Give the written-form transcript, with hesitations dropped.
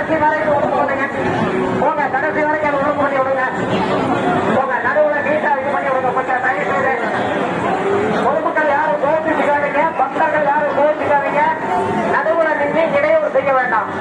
கடைசி வரைக்கும் ஒழுங்கு பண்ணுங்க. போங்க கடைசி வரைக்கும் அதை ஒழுங்கு பண்ணி விடுங்க. போங்க நடுவுல நீட்டா இது பண்ணி விடுங்க. கொஞ்சம் தயவு செய்து பொதுமக்கள் யாரும் கோபிச்சுக்காதீங்க, பக்தர்கள் யாரும் கோபிச்சுக்காதீங்க. நடுவுல நின்று இடையூறு செய்ய வேண்டாம்.